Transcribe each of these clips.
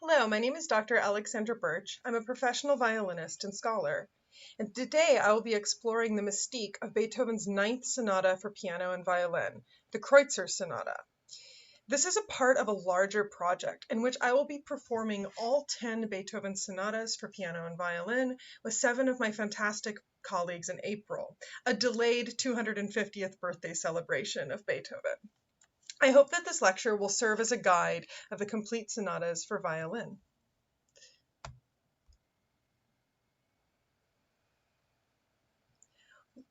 Hello, my name is Dr. Alexandra Birch. I'm a professional violinist and scholar, and today I will be exploring the mystique of Beethoven's Ninth Sonata for piano and violin, the Kreutzer Sonata. This is a part of a larger project in which I will be performing all 10 Beethoven sonatas for piano and violin with 7 of my fantastic colleagues in April, a delayed 250th birthday celebration of Beethoven. I hope that this lecture will serve as a guide of the complete sonatas for violin.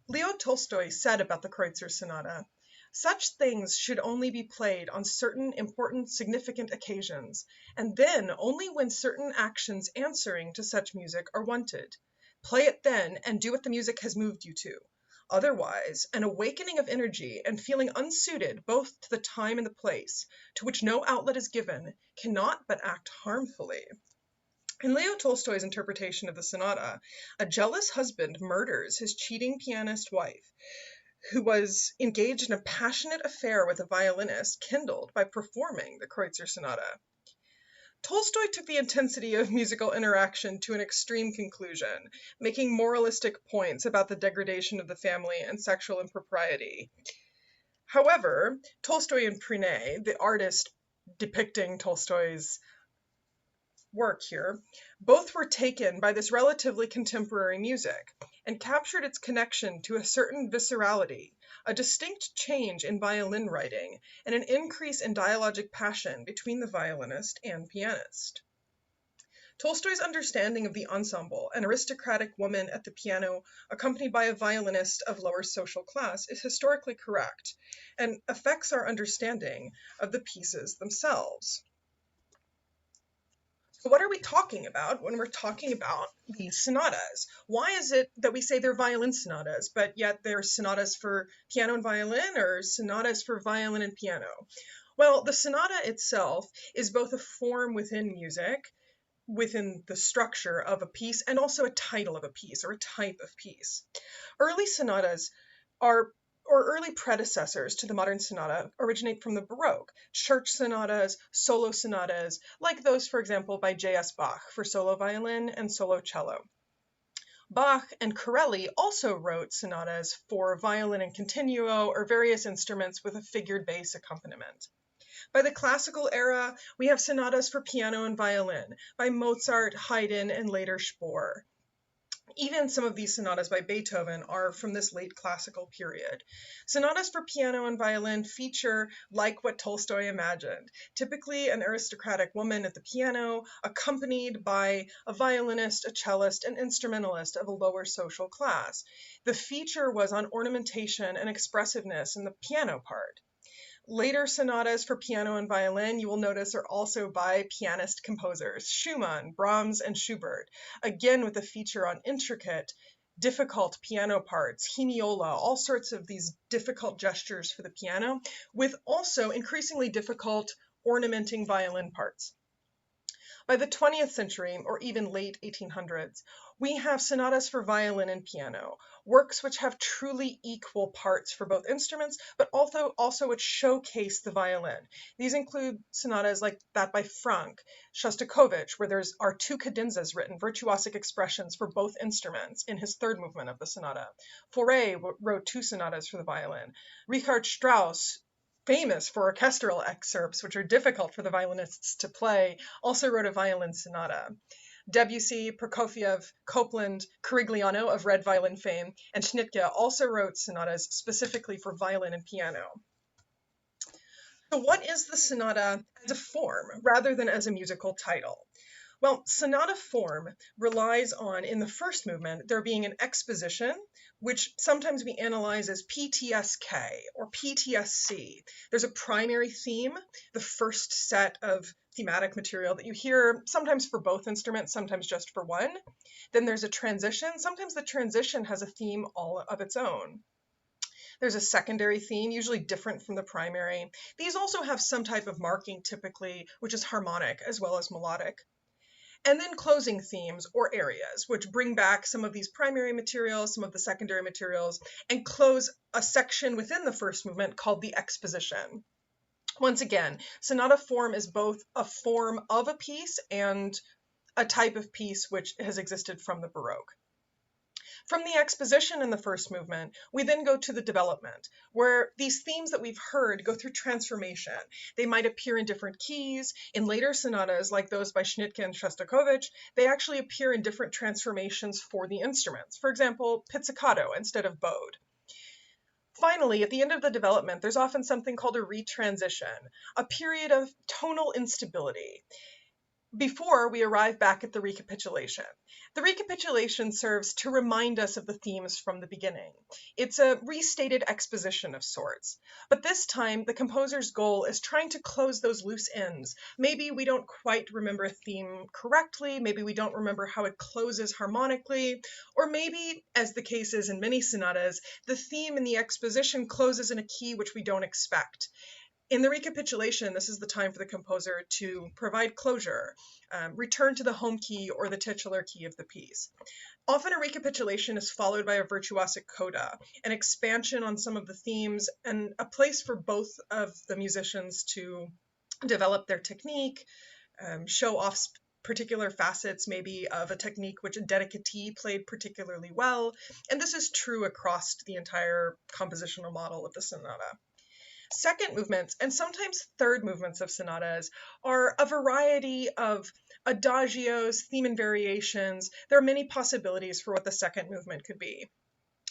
Leo Tolstoy said about the Kreutzer Sonata, "Such things should only be played on certain important, significant occasions, and then only when certain actions answering to such music are wanted. Play it then, and do what the music has moved you to. Otherwise, an awakening of energy and feeling unsuited both to the time and the place, to which no outlet is given, cannot but act harmfully." In Leo Tolstoy's interpretation of the sonata, a jealous husband murders his cheating pianist wife, who was engaged in a passionate affair with a violinist kindled by performing the Kreutzer Sonata. Tolstoy took the intensity of musical interaction to an extreme conclusion, making moralistic points about the degradation of the family and sexual impropriety. However, Tolstoy and Prunet, the artist depicting Tolstoy's work here, both were taken by this relatively contemporary music and captured its connection to a certain viscerality, a distinct change in violin writing, and an increase in dialogic passion between the violinist and pianist. Tolstoy's understanding of the ensemble, an aristocratic woman at the piano accompanied by a violinist of lower social class, is historically correct and affects our understanding of the pieces themselves. So what are we talking about when we're talking about these sonatas? Why is it that we say they're violin sonatas, but yet they're sonatas for piano and violin, or sonatas for violin and piano? Well, the sonata itself is both a form within music, within the structure of a piece, and also a title of a piece or a type of piece. Early sonatas are or early predecessors to the modern sonata originate from the Baroque, church sonatas, solo sonatas, like those, for example, by J.S. Bach for solo violin and solo cello. Bach and Corelli also wrote sonatas for violin and continuo or various instruments with a figured bass accompaniment. By the classical era, we have sonatas for piano and violin by Mozart, Haydn, and later Spohr. Even some of these sonatas by Beethoven are from this late classical period. Sonatas for piano and violin feature like what Tolstoy imagined, typically an aristocratic woman at the piano, accompanied by a violinist, a cellist, and instrumentalist of a lower social class. The feature was on ornamentation and expressiveness in the piano part. Later sonatas for piano and violin, you will notice, are also by pianist composers, Schumann, Brahms, and Schubert, again with a feature on intricate, difficult piano parts, hemiola, all sorts of these difficult gestures for the piano, with also increasingly difficult ornamenting violin parts. By the 20th century, or even late 1800s, we have sonatas for violin and piano, works which have truly equal parts for both instruments, but also which showcase the violin. These include sonatas like that by Franck, Shostakovich, where there are two cadenzas written, virtuosic expressions for both instruments in his third movement of the sonata. Fauré wrote two sonatas for the violin. Richard Strauss, famous for orchestral excerpts, which are difficult for the violinists to play, also wrote a violin sonata. Debussy, Prokofiev, Copland, Carigliano of red violin fame, and Schnittke also wrote sonatas specifically for violin and piano. So what is the sonata as a form rather than as a musical title? Well, sonata form relies on, in the first movement, there being an exposition, which sometimes we analyze as PTSK or PTSC. There's a primary theme, the first set of thematic material that you hear, sometimes for both instruments, sometimes just for one. Then there's a transition. Sometimes the transition has a theme all of its own. There's a secondary theme, usually different from the primary. These also have some type of marking typically, which is harmonic as well as melodic. And then closing themes or areas, which bring back some of these primary materials, some of the secondary materials, and close a section within the first movement called the exposition. Once again, sonata form is both a form of a piece and a type of piece which has existed from the Baroque. From the exposition in the first movement, we then go to the development, where these themes that we've heard go through transformation. They might appear in different keys. In later sonatas, like those by Schnittke and Shostakovich, they actually appear in different transformations for the instruments. For example, pizzicato instead of bowed. Finally, at the end of the development, there's often something called a retransition, a period of tonal instability, before we arrive back at the recapitulation. The recapitulation serves to remind us of the themes from the beginning. It's a restated exposition of sorts. But this time, the composer's goal is trying to close those loose ends. Maybe we don't quite remember a theme correctly, maybe we don't remember how it closes harmonically, or maybe, as the case is in many sonatas, the theme in the exposition closes in a key which we don't expect. In the recapitulation, this is the time for the composer to provide closure, return to the home key or the titular key of the piece. Often a recapitulation is followed by a virtuosic coda, an expansion on some of the themes, and a place for both of the musicians to develop their technique, show off particular facets maybe of a technique which a dedicatee played particularly well, and this is true across the entire compositional model of the sonata. Second movements, and sometimes third movements of sonatas, are a variety of adagios, theme and variations. There are many possibilities for what the second movement could be.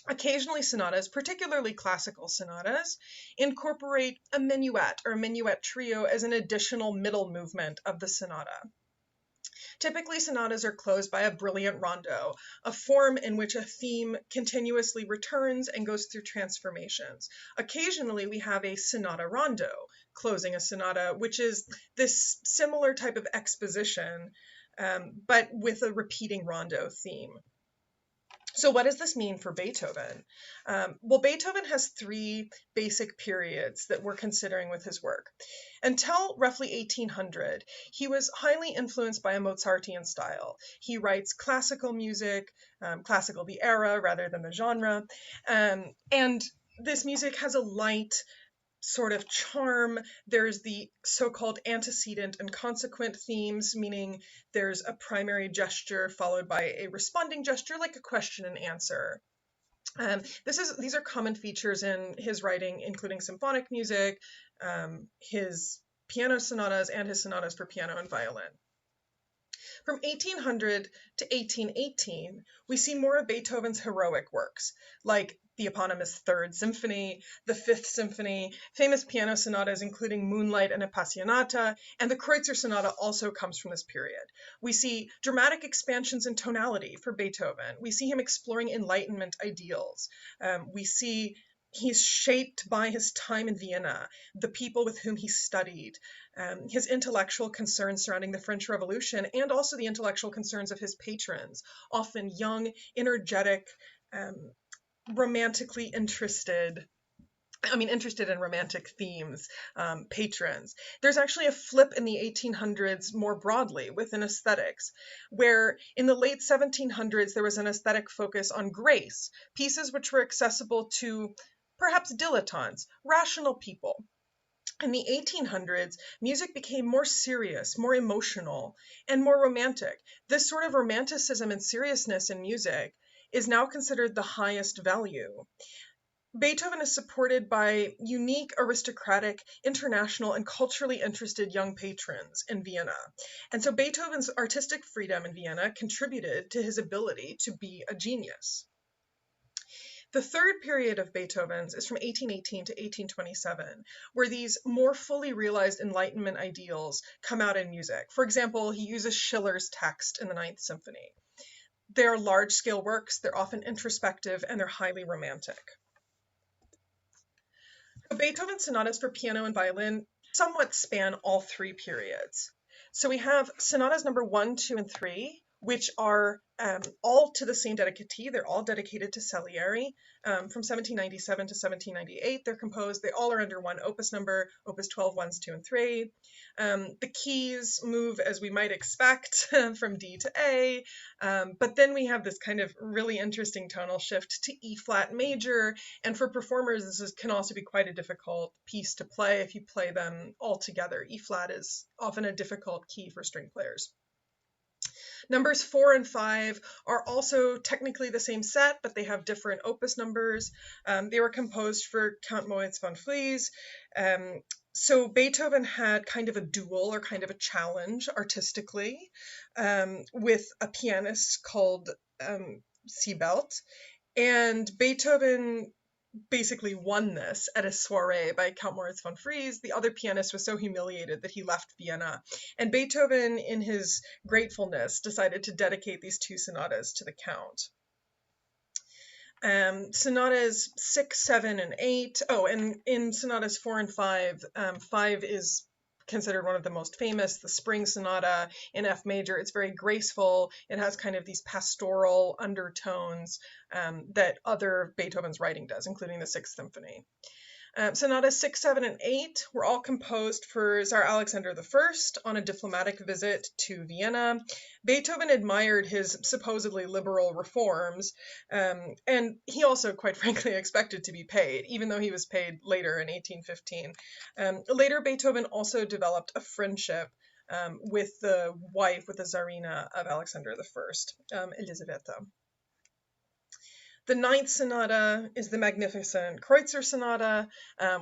Occasionally, sonatas, particularly classical sonatas, incorporate a minuet or a minuet trio as an additional middle movement of the sonata. Typically, sonatas are closed by a brilliant rondo, a form in which a theme continuously returns and goes through transformations. Occasionally, we have a sonata rondo closing a sonata, which is this similar type of exposition, but with a repeating rondo theme. So what does this mean for Beethoven? Well, Beethoven has three basic periods that we're considering with his work. Until roughly 1800, he was highly influenced by a Mozartian style. He writes classical music, classical the era rather than the genre, and this music has a light, sort of charm. There's the so-called antecedent and consequent themes, meaning there's a primary gesture followed by a responding gesture, like a question and answer. These are common features in his writing, including symphonic music, his piano sonatas, and his sonatas for piano and violin. From 1800 to 1818, we see more of Beethoven's heroic works, like the eponymous Third Symphony, the Fifth Symphony, famous piano sonatas including Moonlight and Appassionata, and the Kreutzer Sonata also comes from this period. We see dramatic expansions in tonality for Beethoven. We see him exploring Enlightenment ideals. We see he's shaped by his time in Vienna, the people with whom he studied, his intellectual concerns surrounding the French Revolution, and also the intellectual concerns of his patrons, often young, energetic, romantically interested in romantic themes, patrons. There's actually a flip in the 1800s more broadly within aesthetics, where in the late 1700s there was an aesthetic focus on grace, pieces which were accessible to perhaps dilettantes, rational people. In the 1800s, music became more serious, more emotional, and more romantic. This sort of romanticism and seriousness in music is now considered the highest value. Beethoven is supported by unique, aristocratic, international, and culturally interested young patrons in Vienna. And so Beethoven's artistic freedom in Vienna contributed to his ability to be a genius. The third period of Beethoven's is from 1818 to 1827, where these more fully realized Enlightenment ideals come out in music. For example, he uses Schiller's text in the Ninth Symphony. They're large-scale works, they're often introspective, and they're highly romantic. Beethoven's sonatas for piano and violin somewhat span all three periods. So we have sonatas number 1, 2, and 3, which are all to the same dedicatee. They're all dedicated to Salieri. From 1797 to 1798, they're composed. They all are under one opus number, opus 12, 1s, 2, and 3. The keys move as we might expect from D to A, but then we have this kind of really interesting tonal shift to E flat major, and for performers this can also be quite a difficult piece to play if you play them all together. E flat is often a difficult key for string players. Numbers 4 and 5 are also technically the same set, but they have different opus numbers. They were composed for Count Moritz von Fries. So Beethoven had kind of a duel or kind of a challenge artistically with a pianist called Siebelt. And Beethoven basically won this at a soiree by Count Moritz von Fries. The other pianist was so humiliated that he left Vienna. And Beethoven, in his gratefulness, decided to dedicate these two sonatas to the Count. Sonatas 6, 7, and 8. Oh, and in sonatas 4 and 5, 5 is considered one of the most famous, the Spring Sonata in F major. It's very graceful. It has kind of these pastoral undertones that other Beethoven's writing does, including the Sixth Symphony. Sonatas 6, 7, and 8 were all composed for Tsar Alexander I on a diplomatic visit to Vienna. Beethoven admired his supposedly liberal reforms, and he also, quite frankly, expected to be paid, even though he was paid later in 1815. Later, Beethoven also developed a friendship with the wife, with the Tsarina of Alexander I, Elisabetta. The ninth sonata is the magnificent Kreutzer Sonata,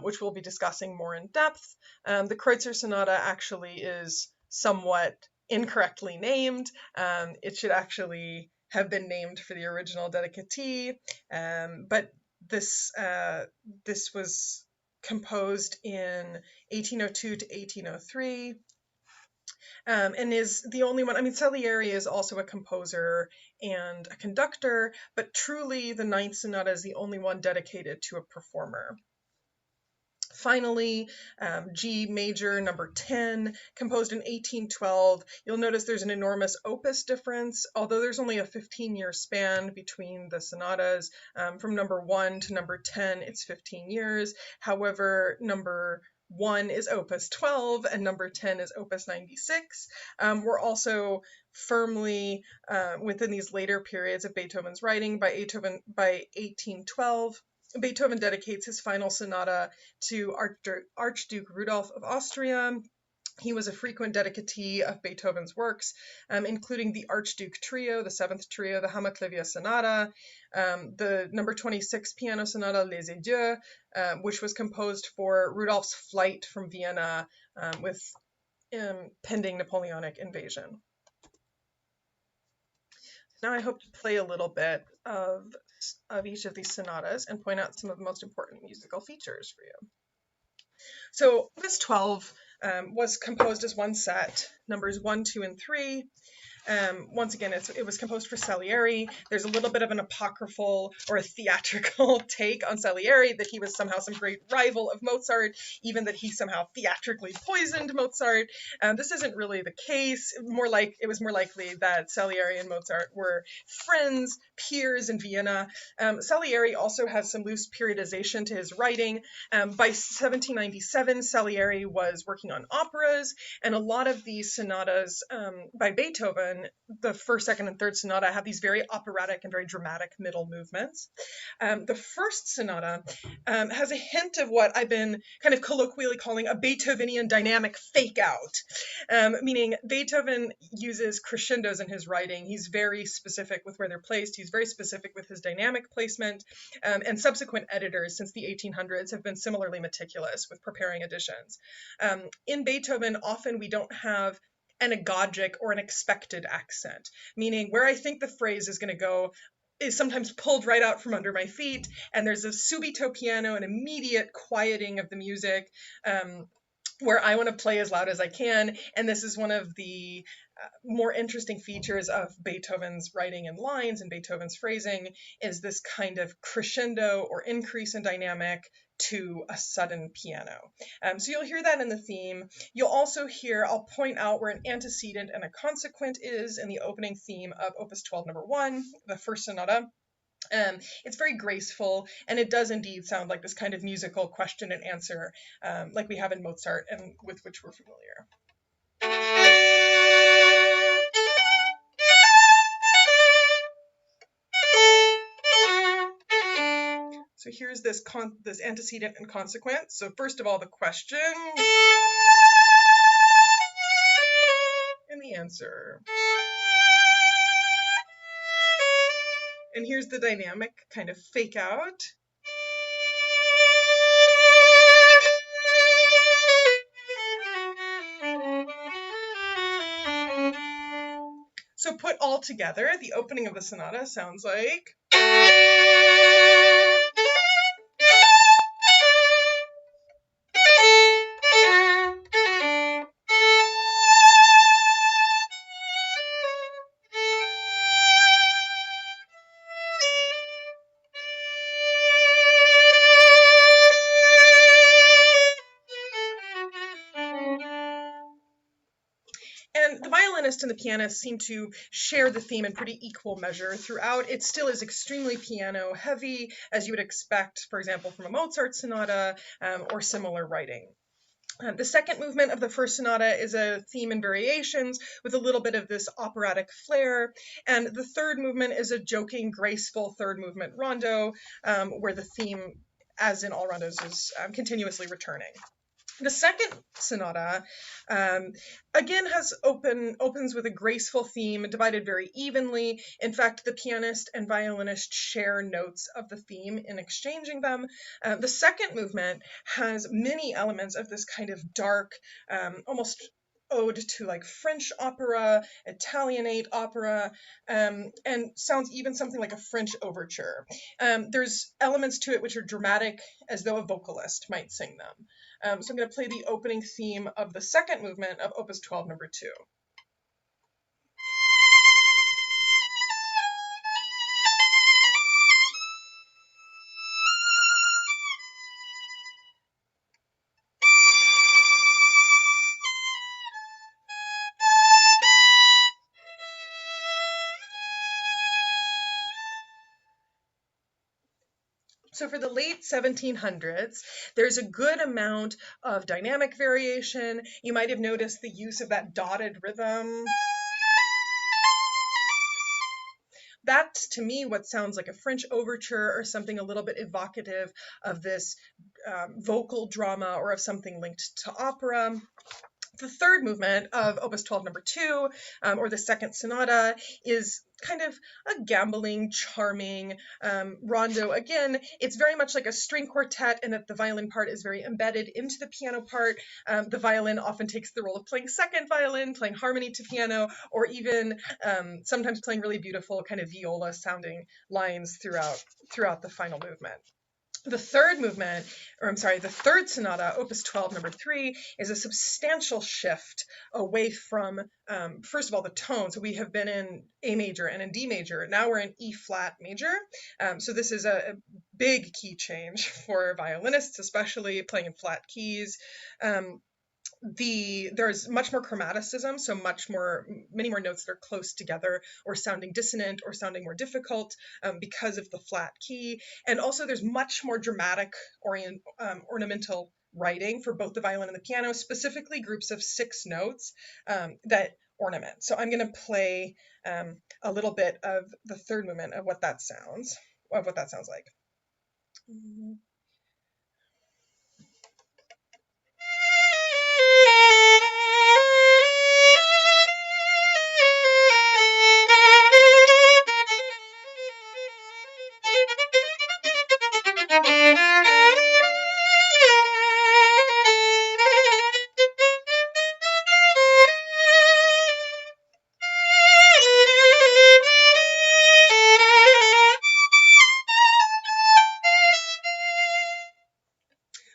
which we'll be discussing more in depth. The Kreutzer Sonata actually is somewhat incorrectly named. It should actually have been named for the original dedicatee, but this was composed in 1802 to 1803. And is the only one. I mean, Salieri is also a composer and a conductor, but truly the Ninth Sonata is the only one dedicated to a performer. Finally, G major, number 10, composed in 1812. You'll notice there's an enormous opus difference, although there's only a 15-year span between the sonatas. From number 1 to number 10, it's 15 years. However, number 1 is opus 12 and number 10 is opus 96. We're also firmly within these later periods of Beethoven's writing. By 1812, Beethoven dedicates his final sonata to Archduke Rudolph of Austria. He was a frequent dedicatee of Beethoven's works, including the Archduke Trio, the Seventh Trio, the Hammerklavier Sonata, the number 26 piano sonata Les Adieux, which was composed for Rudolph's flight from Vienna with pending Napoleonic invasion. Now I hope to play a little bit of each of these sonatas and point out some of the most important musical features for you. So Opus 12 was composed as one set, numbers 1, 2, and 3. Once again, it was composed for Salieri. There's a little bit of an apocryphal or a theatrical take on Salieri, that he was somehow some great rival of Mozart, even that he somehow theatrically poisoned Mozart. This isn't really the case. It was more likely that Salieri and Mozart were friends, peers in Vienna. Salieri also has some loose periodization to his writing. By 1797, Salieri was working on operas, and a lot of these sonatas by Beethoven, the first, second, and third sonata, have these very operatic and very dramatic middle movements. The first sonata has a hint of what I've been kind of colloquially calling a Beethovenian dynamic fake out, meaning Beethoven uses crescendos in his writing. He's very specific with where they're placed. He's very specific with his dynamic placement, and subsequent editors since the 1800s have been similarly meticulous with preparing editions. In Beethoven, often we don't have an agogic or an expected accent, meaning where I think the phrase is going to go is sometimes pulled right out from under my feet, and there's a subito piano, an immediate quieting of the music, where I want to play as loud as I can. And this is one of the more interesting features of Beethoven's writing and lines and Beethoven's phrasing, is this kind of crescendo or increase in dynamic to a sudden piano. So you'll hear that in the theme. You'll also hear, I'll point out where an antecedent and a consequent is in the opening theme of Opus 12 number 1, the first sonata. It's very graceful, and it does indeed sound like this kind of musical question and answer, like we have in Mozart and with which we're familiar. So here's this antecedent and consequent. So first of all, the question and the answer. And here's the dynamic kind of fake out. So put all together, the opening of the sonata sounds like. And the violinist and the pianist seem to share the theme in pretty equal measure throughout. It still is extremely piano heavy, as you would expect, for example, from a Mozart sonata or similar writing. The second movement of the first sonata is a theme and variations with a little bit of this operatic flair. And the third movement is a joking, graceful third movement rondo, where the theme, as in all rondos, is continuously returning. The second sonata, again, opens with a graceful theme divided very evenly. In fact, the pianist and violinist share notes of the theme in exchanging them. The second movement has many elements of this kind of dark, almost ode to like French opera, Italianate opera, and sounds even something like a French overture. There's elements to it which are dramatic, as though a vocalist might sing them. So I'm going to play the opening theme of the second movement of Opus 12 number 2. So for the late 1700s, there's a good amount of dynamic variation. You might have noticed the use of that dotted rhythm. That's, to me, what sounds like a French overture or something a little bit evocative of this vocal drama or of something linked to opera. The third movement of Opus 12 number 2, or the second sonata, is kind of a gambling, charming rondo. Again, it's very much like a string quartet in that the violin part is very embedded into the piano part. The violin often takes the role of playing second violin, playing harmony to piano, or even sometimes playing really beautiful kind of viola sounding lines throughout the final movement. The third movement, the third sonata, Opus 12 number 3, is a substantial shift away from, first of all, the tone. So we have been in A major and in D major. Now we're in E flat major. So this is a big key change for violinists, especially playing in flat keys. There's much more chromaticism, so many more notes that are close together or sounding dissonant or sounding more difficult because of the flat key. And also there's much more dramatic ornamental writing for both the violin and the piano, specifically groups of 6 notes that ornament. So I'm going to play a little bit of the third movement of what that sounds like.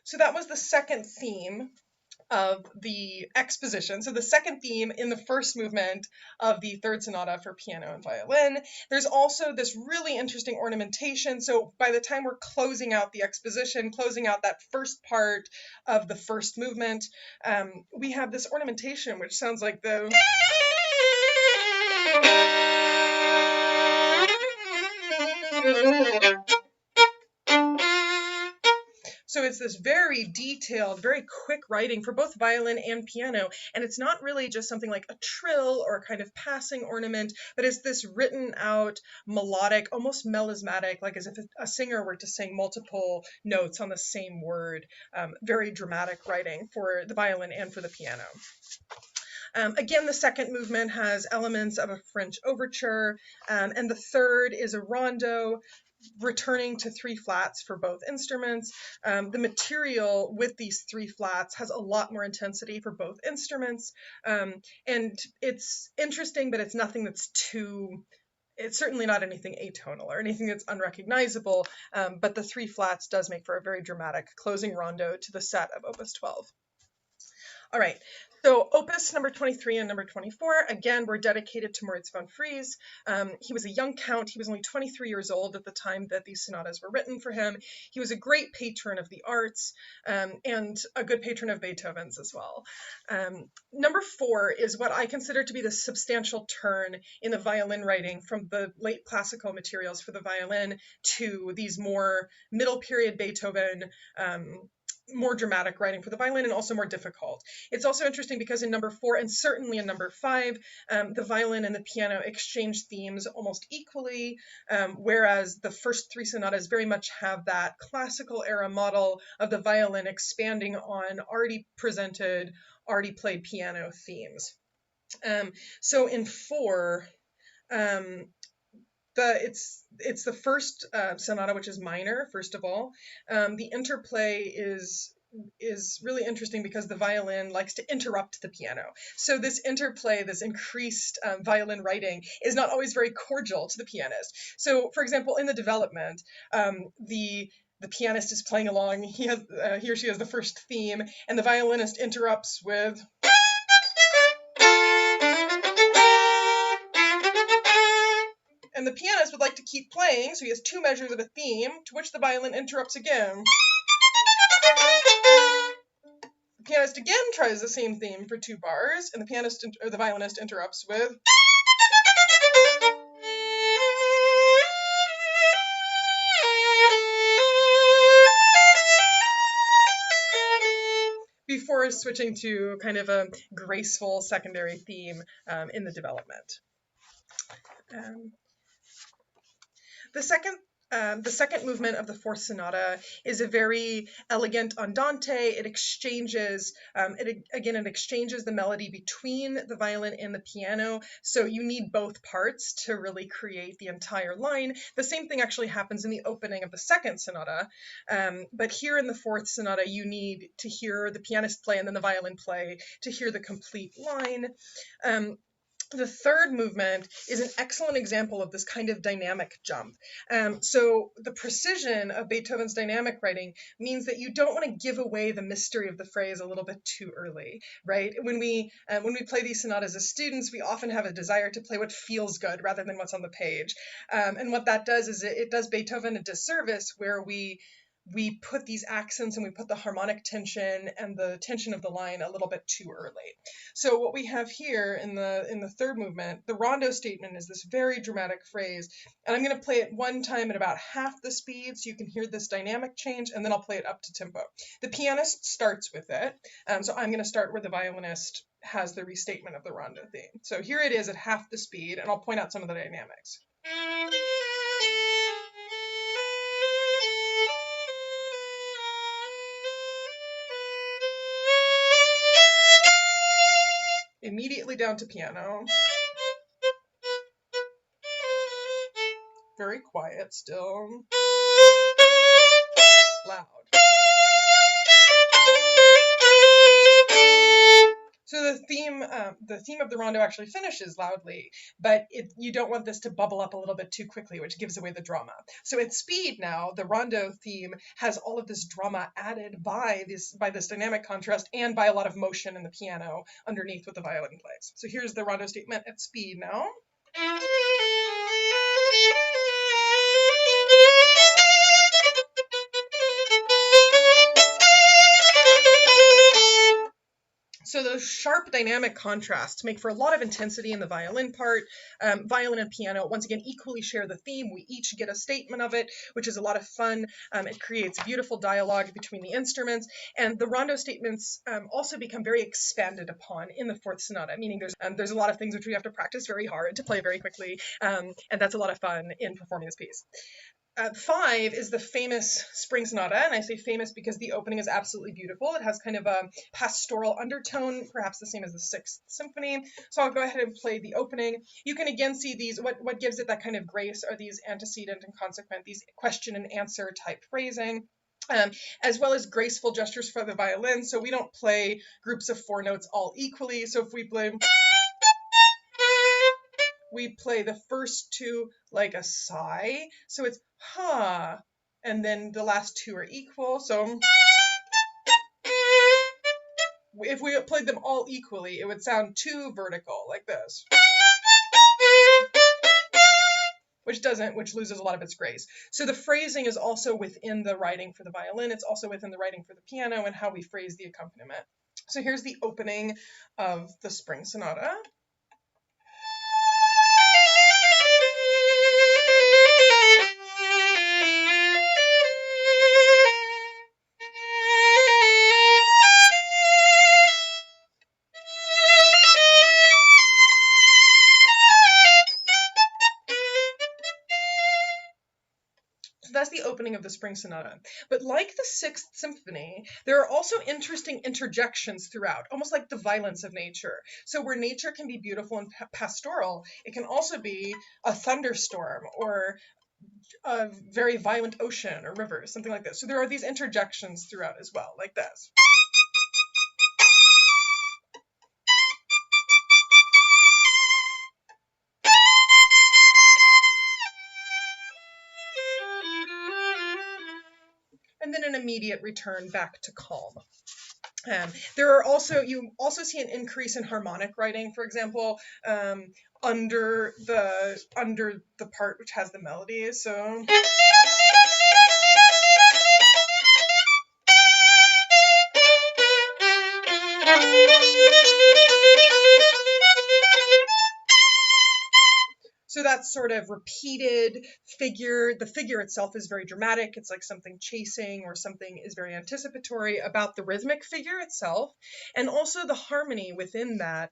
So that was the second theme of the exposition. So the second theme in the first movement of the third sonata for piano and violin. There's also this really interesting ornamentation. So by the time we're closing out the exposition, closing out that first part of the first movement, we have this ornamentation which sounds like the So it's this very detailed, very quick writing for both violin and piano. And it's not really just something like a trill or a kind of passing ornament, but it's this written out, melodic, almost melismatic, like as if a singer were to sing multiple notes on the same word. Very dramatic writing for the violin and for the piano. Again, the second movement has elements of a French overture, and the third is a rondo, returning to three flats for both instruments. The material with these three flats has a lot more intensity for both instruments, and it's interesting, but it's nothing that's too, it's certainly not anything atonal or anything that's unrecognizable, but the three flats does make for a very dramatic closing rondo to the set of Opus 12. All right, so opus number 23 and number 24, again, were dedicated to Moritz von Fries. He was a young count. He was only 23 years old at the time that these sonatas were written for him. He was a great patron of the arts, and a good patron of Beethoven's as well. Number 4 is what I consider to be the substantial turn in the violin writing from the late classical materials for the violin to these more middle period Beethoven, more dramatic writing for the violin, and also more difficult. It's also interesting because in number 4 and certainly in number 5, the violin and the piano exchange themes almost equally, whereas the first 3 sonatas very much have that classical era model of the violin expanding on already presented, already played piano themes. So in 4, it's the first sonata, which is minor, first of all. The interplay is really interesting because the violin likes to interrupt the piano. So this interplay, this increased violin writing, is not always very cordial to the pianist. So, for example, in the development, the pianist is playing along, he or she has the first theme, and the violinist interrupts with... And the pianist would like to keep playing, so he has 2 measures of a theme, to which the violin interrupts again. The pianist again tries the same theme for 2 bars, and the violinist interrupts with... before switching to kind of a graceful secondary theme in the development. The second movement of the fourth sonata is a very elegant andante. It exchanges, it exchanges the melody between the violin and the piano. So you need both parts to really create the entire line. The same thing actually happens in the opening of the second sonata. But here in the fourth sonata, you need to hear the pianist play and then the violin play to hear the complete line. The third movement is an excellent example of this kind of dynamic jump. So the precision of Beethoven's dynamic writing means that you don't want to give away the mystery of the phrase a little bit too early, right? When we play these sonatas as students, we often have a desire to play what feels good rather than what's on the page. And what that does is it does Beethoven a disservice where we put these accents and we put the harmonic tension and the tension of the line a little bit too early. So what we have here in the third movement, the rondo statement is this very dramatic phrase, and I'm going to play it one time at about half the speed so you can hear this dynamic change, and then I'll play it up to tempo. The pianist starts with it, so I'm going to start where the violinist has the restatement of the rondo theme. So here it is at half the speed, and I'll point out some of the dynamics. Immediately down to piano. Very quiet still. Loud. So the theme of the rondo actually finishes loudly, but you don't want this to bubble up a little bit too quickly, which gives away the drama. So at speed now, the rondo theme has all of this drama added by this dynamic contrast and by a lot of motion in the piano underneath what the violin plays. So here's the rondo statement at speed now. So those sharp dynamic contrasts make for a lot of intensity in the violin part. Violin and piano, once again, equally share the theme. We each get a statement of it, which is a lot of fun. It creates beautiful dialogue between the instruments. And the rondo statements also become very expanded upon in the Fourth Sonata, meaning there's a lot of things which we have to practice very hard to play very quickly. And that's a lot of fun in performing this piece. 5 is the famous Spring Sonata, and I say famous because the opening is absolutely beautiful. It has kind of a pastoral undertone, perhaps the same as the Sixth Symphony. So I'll go ahead and play the opening. You can again see these, what gives it that kind of grace are these antecedent and consequent, these question and answer type phrasing. As well as graceful gestures for the violin. So we don't play groups of 4 notes all equally. So if we play the first 2 like a sigh, so it's ha, and then the last 2 are equal. So if we played them all equally, it would sound too vertical, like this, which loses a lot of its grace. So the phrasing is also within the writing for the violin. It's also within the writing for the piano and how we phrase the accompaniment. So here's the opening of the Spring Sonata. So that's the opening of the Spring Sonata. But like the Sixth Symphony, there are also interesting interjections throughout, almost like the violence of nature. So where nature can be beautiful and pastoral, it can also be a thunderstorm or a very violent ocean or river, something like this. So there are these interjections throughout as well, like this. And then an immediate return back to calm. You also see an increase in harmonic writing, for example, under the part which has the melody. So So that sort of repeated figure, the figure itself is very dramatic. It's like something chasing or something is very anticipatory about the rhythmic figure itself. And also the harmony within that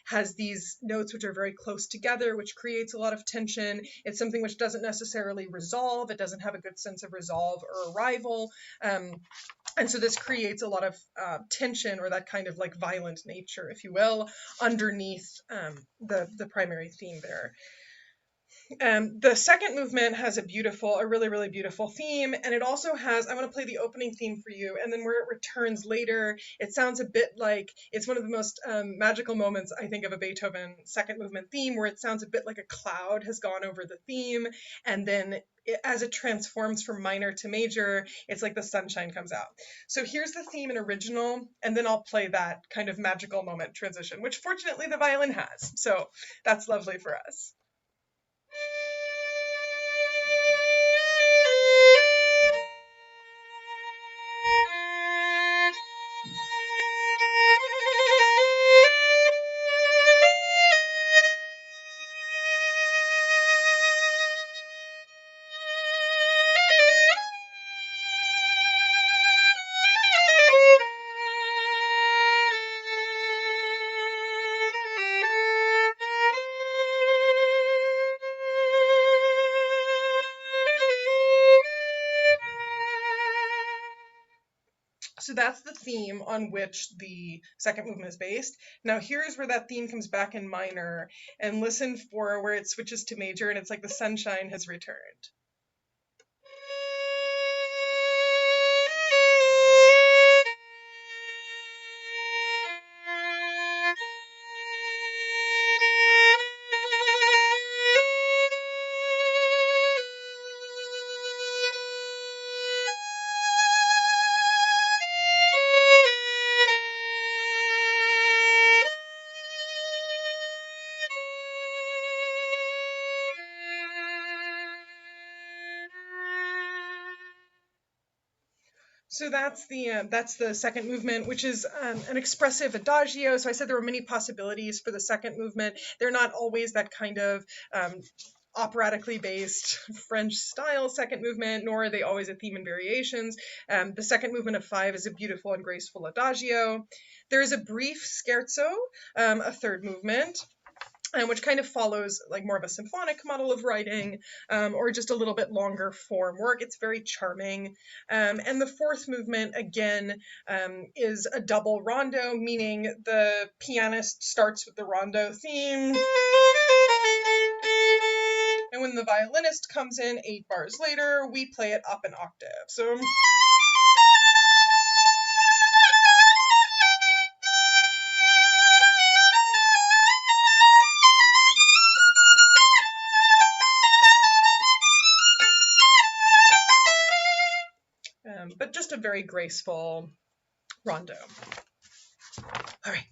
has these notes which are very close together, which creates a lot of tension. It's something which doesn't necessarily resolve. It doesn't have a good sense of resolve or arrival. And so this creates a lot of tension or that kind of like violent nature, if you will, underneath the primary theme there. The second movement has a really, really beautiful theme, and it also has, I'm going to play the opening theme for you, and then where it returns later, it sounds a bit like, it's one of the most magical moments, I think, of a Beethoven second movement theme, where it sounds a bit like a cloud has gone over the theme, and then as it transforms from minor to major, it's like the sunshine comes out. So here's the theme in original, and then I'll play that kind of magical moment transition, which fortunately the violin has, so that's lovely for us. So that's the theme on which the second movement is based. Now here's where that theme comes back in minor, and listen for where it switches to major and it's like the sunshine has returned. So that's the second movement, which is an expressive adagio. So I said there were many possibilities for the second movement. They're not always that kind of operatically based French style second movement, nor are they always a theme and variations. The second movement of 5 is a beautiful and graceful adagio. There is a brief scherzo, a third movement, which kind of follows like more of a symphonic model of writing, or just a little bit longer form work. It's very charming. And the fourth movement, again, is a double rondo, meaning the pianist starts with the rondo theme. And when the violinist comes in 8 bars later, we play it up an octave. So but just a very graceful rondo. All right.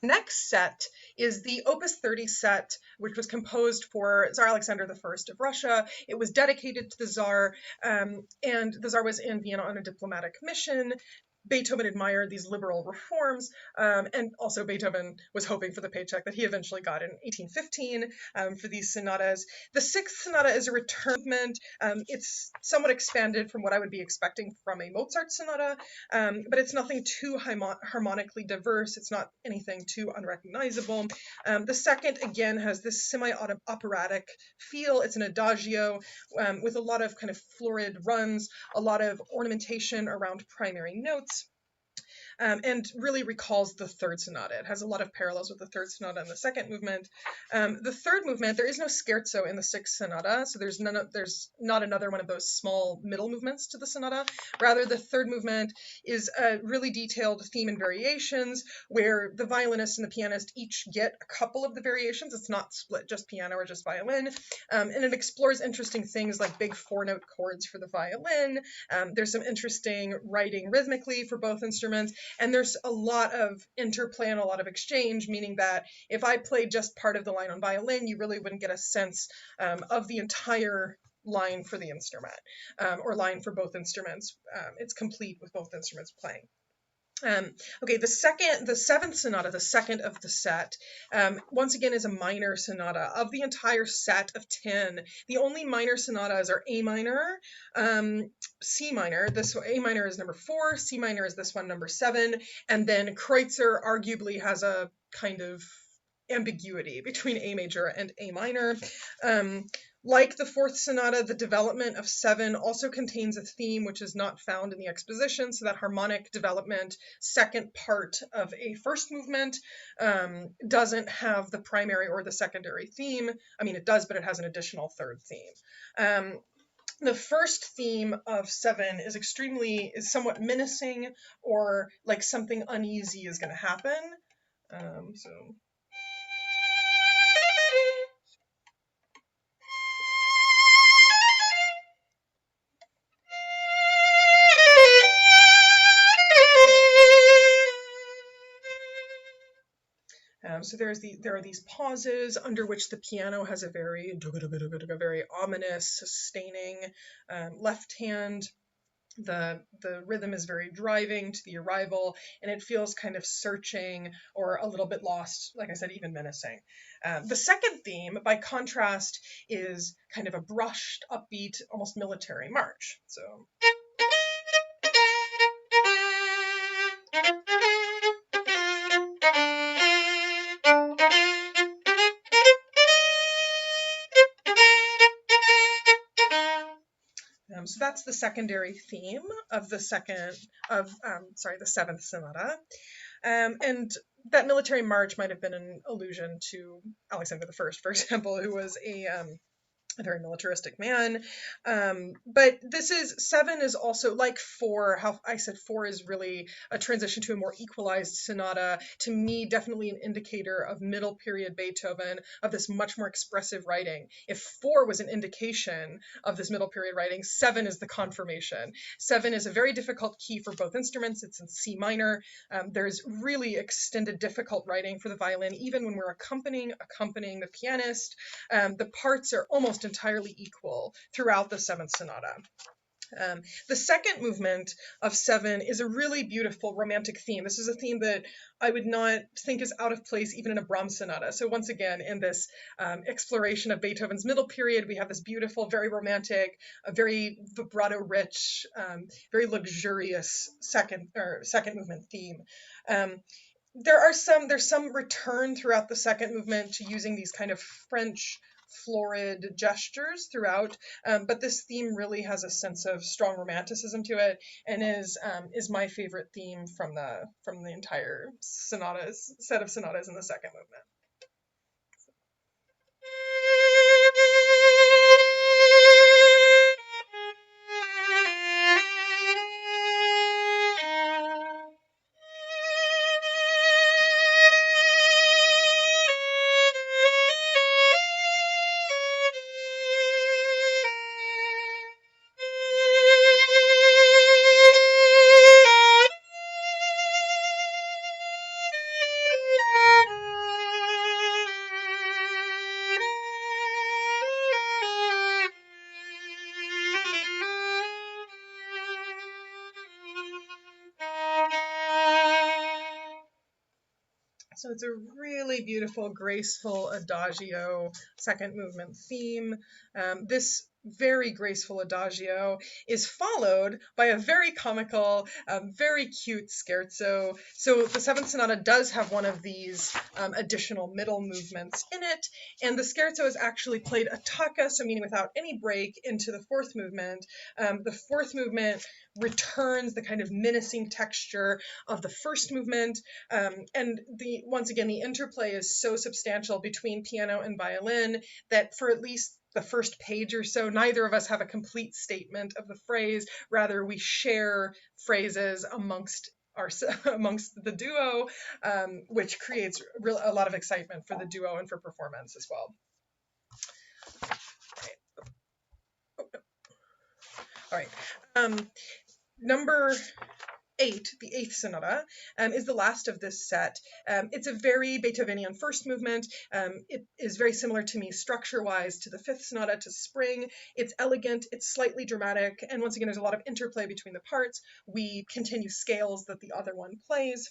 Next set is the Opus 30 set, which was composed for Tsar Alexander I of Russia. It was dedicated to the Tsar, and the Tsar was in Vienna on a diplomatic mission. Beethoven admired these liberal reforms, and also Beethoven was hoping for the paycheck that he eventually got in 1815 for these sonatas. The sixth sonata is a return movement. It's somewhat expanded from what I would be expecting from a Mozart sonata, but it's nothing too harmonically diverse. It's not anything too unrecognizable. The second, again, has this semi-operatic feel. It's an adagio with a lot of kind of florid runs, a lot of ornamentation around primary notes. And really recalls the third sonata. It has a lot of parallels with the third sonata and the second movement. The third movement, there is no scherzo in the sixth sonata, so there's not another one of those small middle movements to the sonata. Rather, the third movement is a really detailed theme and variations, where the violinist and the pianist each get a couple of the variations. It's not split just piano or just violin, and it explores interesting things like big 4-note chords for the violin. There's some interesting writing rhythmically for both instruments, and there's a lot of interplay and a lot of exchange, meaning that if I played just part of the line on violin, you really wouldn't get a sense of the entire line for the instrument, or line for both instruments. It's complete with both instruments playing. Okay, the seventh sonata, the second of the set, once again is a minor sonata. Of the entire set of 10, the only minor sonatas are A minor, C minor. This A minor is number 4, C minor is this one, number 7, and then Kreutzer arguably has a kind of ambiguity between A major and A minor. Like the fourth sonata, the development of 7 also contains a theme which is not found in the exposition, so that harmonic development, second part of a first movement, doesn't have the primary or the secondary theme. I mean, it does, but it has an additional third theme. The first theme of 7 is somewhat menacing, or like something uneasy is going to happen. So So there are these pauses under which the piano has a very ominous, sustaining left hand. The rhythm is very driving to the arrival, and it feels kind of searching or a little bit lost, like I said, even menacing. The second theme, by contrast, is kind of a brushed, upbeat, almost military march. So. So that's the secondary theme of the seventh sonata. And that military march might have been an allusion to Alexander I, for example, who was a very militaristic man. But 7 is also like 4, how I said 4 is really a transition to a more equalized sonata. To me, definitely an indicator of middle period Beethoven, of this much more expressive writing. If 4 was an indication of this middle period writing, 7 is the confirmation. 7 is a very difficult key for both instruments. It's in C minor. There's really extended difficult writing for the violin, even when we're accompanying the pianist. The parts are almost entirely equal throughout the seventh sonata. The second movement of 7 is a really beautiful romantic theme. This is a theme that I would not think is out of place even in a Brahms sonata. So once again, in this exploration of Beethoven's middle period, we have this beautiful, very romantic, very vibrato-rich, very luxurious second movement theme. There's some return throughout the second movement to using these kind of French florid gestures throughout, but this theme really has a sense of strong romanticism to it, and is my favorite theme from the entire set of sonatas in the second movement. So it's a really beautiful, graceful adagio second movement theme. This very graceful adagio is followed by a very comical, very cute scherzo. So the seventh sonata does have one of these additional middle movements in it, and the scherzo is actually played attacca, so meaning without any break, into the fourth movement. The fourth movement returns the kind of menacing texture of the first movement, and once again, the interplay is so substantial between piano and violin that for at least the first page or so, neither of us have a complete statement of the phrase. Rather, we share phrases amongst the duo, which creates a lot of excitement for the duo and for performance as well. All right. Number 8, the eighth sonata, is the last of this set. It's a very Beethovenian first movement. It is very similar to me structure-wise to the fifth sonata, to Spring. It's elegant, it's slightly dramatic, and once again, there's a lot of interplay between the parts. We continue scales that the other one plays.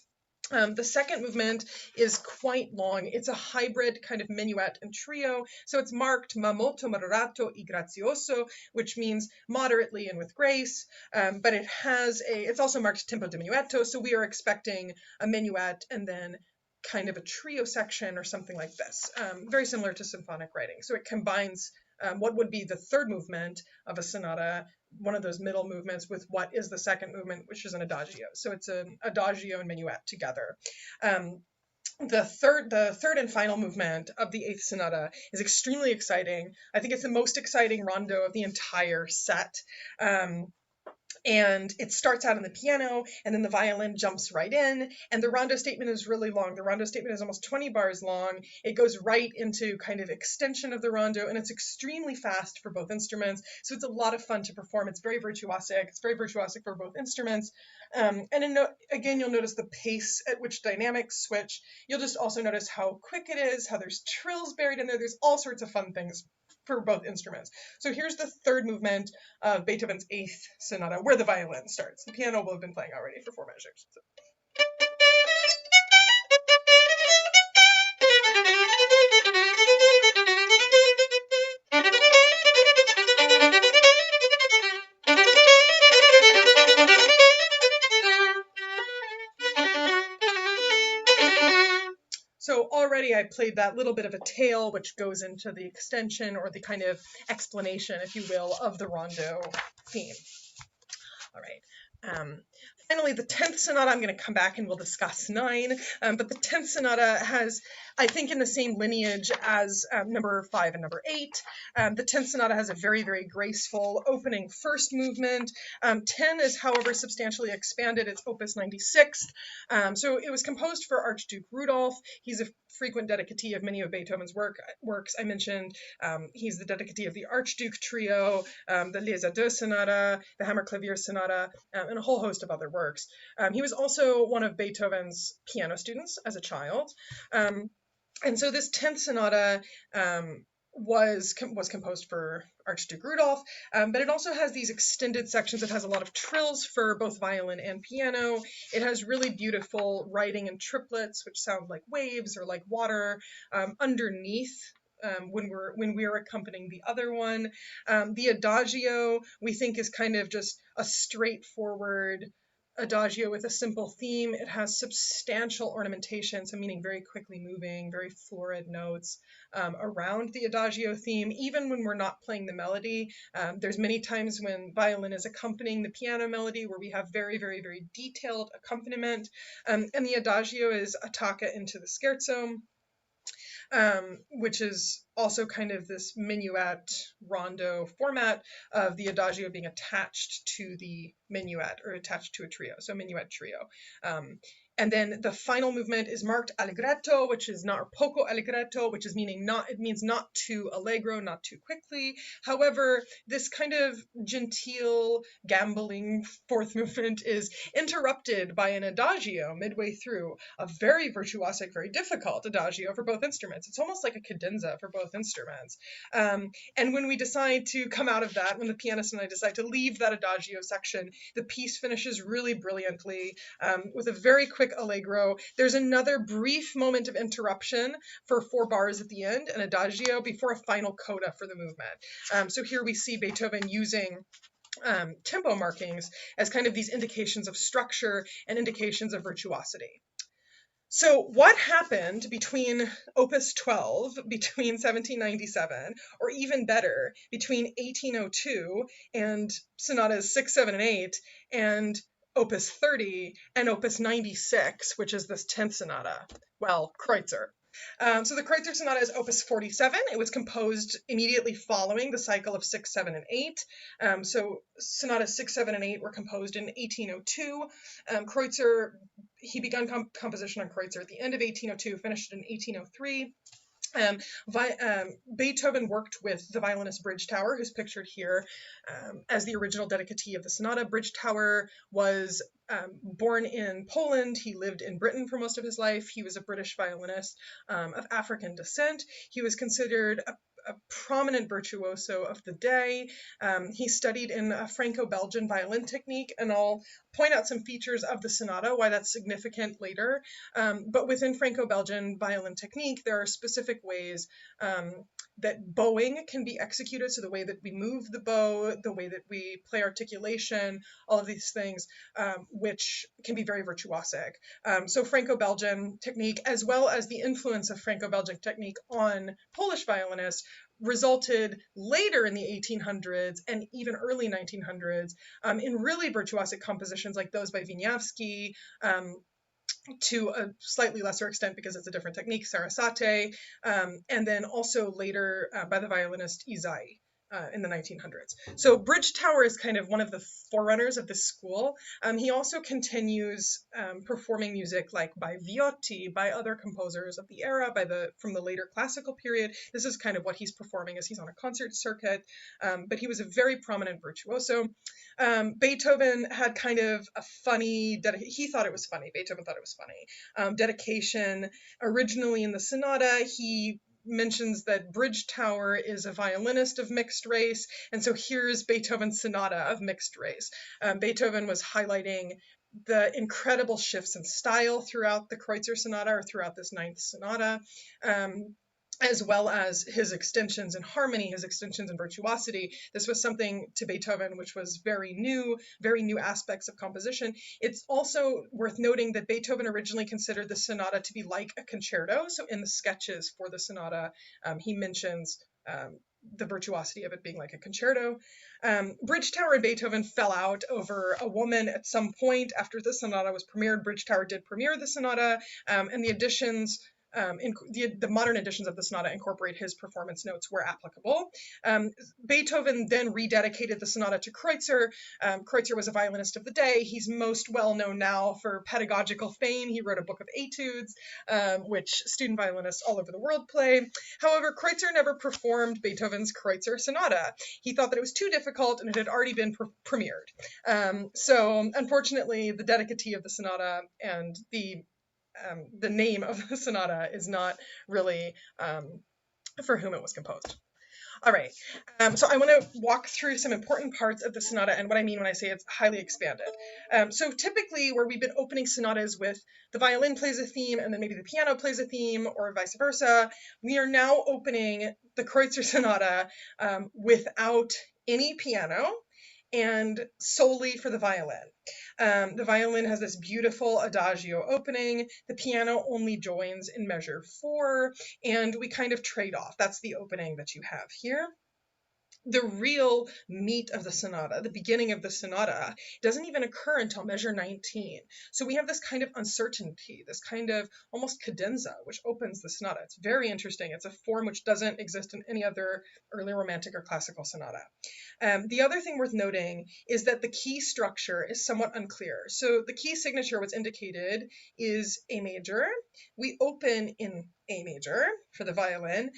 The second movement is quite long. It's a hybrid kind of minuet and trio. So it's marked ma molto moderato e grazioso, which means moderately and with grace. But it's also marked tempo diminuetto. So we are expecting a minuet and then kind of a trio section or something like this. Very similar to symphonic writing. So it combines what would be the third movement of a sonata, one of those middle movements, with what is the second movement, which is an adagio. So it's an adagio and minuet together. The third and final movement of the eighth sonata is extremely exciting. I think it's the most exciting rondo of the entire set. And it starts out on the piano, and then the violin jumps right in, and the rondo statement is really long. The rondo statement is almost 20 bars long. It goes right into kind of extension of the rondo, and it's extremely fast for both instruments, so it's a lot of fun to perform. It's very virtuosic. It's very virtuosic for both instruments. Again, you'll notice the pace at which dynamics switch. You'll just also notice how quick it is, how there's trills buried in there. There's all sorts of fun things for both instruments. So here's the third movement of Beethoven's eighth sonata, where the violin starts. The piano will have been playing already for 4 measures. So. So already I played that little bit of a tail, which goes into the extension or the kind of explanation, if you will, of the rondo theme. All right. Finally, the 10th sonata, I'm going to come back and we'll discuss 9, but the 10th sonata has, I think, in the same lineage as number 5 and number 8. The 10th sonata has a very, very graceful opening first movement. 10 is, however, substantially expanded. It's opus 96. So it was composed for Archduke Rudolph. He's a frequent dedicatee of many of Beethoven's works. I mentioned he's the dedicatee of the Archduke Trio, the Leser II Sonata, the Hammerklavier Sonata, and a whole host of other works. He was also one of Beethoven's piano students as a child. And so this 10th sonata was composed for Archduke Rudolph, but it also has these extended sections. It has a lot of trills for both violin and piano. It has really beautiful writing in triplets, which sound like waves or like water underneath. When we're accompanying the other one, the adagio we think is kind of just a straightforward adagio with a simple theme. It has substantial ornamentation, so meaning very quickly moving, very florid notes around the adagio theme, even when we're not playing the melody. There's many times when violin is accompanying the piano melody where we have very, very, very detailed accompaniment. And the adagio is attacca into the scherzo, which is also kind of this minuet rondo format of the adagio being attached to the minuet or attached to a trio, so minuet trio. And then the final movement is marked allegretto, which is not, or poco allegretto, which is meaning not, it means not too allegro, not too quickly. However, this kind of genteel, gambling fourth movement is interrupted by an adagio midway through, a very virtuosic, very difficult adagio for both instruments. It's almost like a cadenza for both instruments. And when we decide to come out of that, when the pianist and I decide to leave that adagio section, the piece finishes really brilliantly with a very quick allegro. There's another brief moment of interruption for 4 bars at the end, an adagio, before a final coda for the movement. So here we see Beethoven using tempo markings as kind of these indications of structure and indications of virtuosity. So what happened between Opus 12, between 1797, or even better, between 1802 and Sonatas 6, 7, and 8, and Opus 30 and Opus 96, which is this 10th sonata? Well, Kreutzer. So the Kreutzer Sonata is Opus 47. It was composed immediately following the cycle of 6, 7, and 8. So Sonatas 6, 7, and 8 were composed in 1802. Kreutzer, he began composition on Kreutzer at the end of 1802, finished in 1803. Beethoven worked with the violinist Bridgetower, who's pictured here as the original dedicatee of the sonata. Bridgetower was born in Poland. He lived in Britain for most of his life. He was a British violinist of African descent. He was considered a prominent virtuoso of the day. He studied in a Franco-Belgian violin technique, and I'll point out some features of the sonata, why that's significant later. But within Franco-Belgian violin technique, there are specific ways that bowing can be executed, so the way that we move the bow, the way that we play articulation, all of these things, which can be very virtuosic. So Franco-Belgian technique, as well as the influence of Franco-Belgian technique on Polish violinists, resulted later in the 1800s and even early 1900s in really virtuosic compositions like those by Wieniawski, to a slightly lesser extent because it's a different technique, Sarasate, and then also later by the violinist Isai. In the 1900s. So Bridgetower is kind of one of the forerunners of this school. He also continues performing music like by Viotti, by other composers of the era, from the later classical period. This is kind of what he's performing as he's on a concert circuit, but he was a very prominent virtuoso. Beethoven had kind of a funny, he thought it was funny, Beethoven thought it was funny, dedication. Originally in the sonata, he mentions that Bridgetower is a violinist of mixed race, and so here's Beethoven's sonata of mixed race. Beethoven was highlighting the incredible shifts in style throughout the Kreutzer Sonata, or throughout this 9th sonata, as well as his extensions in harmony, his extensions in virtuosity. This was something to Beethoven which was very new aspects of composition. It's also worth noting that Beethoven originally considered the sonata to be like a concerto. So in the sketches for the sonata, he mentions the virtuosity of it being like a concerto. Bridgetower and Beethoven fell out over a woman at some point after the sonata was premiered. Bridgetower did premiere the sonata, and the additions, the modern editions of the sonata incorporate his performance notes where applicable. Beethoven then rededicated the sonata to Kreutzer. Kreutzer was a violinist of the day. He's most well known now for pedagogical fame. He wrote a book of etudes, which student violinists all over the world play. However, Kreutzer never performed Beethoven's Kreutzer sonata. He thought that it was too difficult and it had already been premiered. So unfortunately, the dedicatee of the sonata and the name of the sonata is not really for whom it was composed. All right. So I want to walk through some important parts of the sonata and what I mean when I say it's highly expanded. So typically, where we've been opening sonatas with the violin plays a theme and then maybe the piano plays a theme or vice versa, we are now opening the Kreutzer Sonata without any piano and solely for the violin. The violin has this beautiful adagio opening. The piano only joins in measure 4, and we kind of trade off. That's the opening that you have here. The real meat of the sonata, the beginning of the sonata, doesn't even occur until measure 19. So we have this kind of uncertainty, this kind of almost cadenza, which opens the sonata. It's very interesting. It's a form which doesn't exist in any other early Romantic or classical sonata. The other thing worth noting is that the key structure is somewhat unclear. So the key signature, what's indicated, is A major. We open in A major for the violin.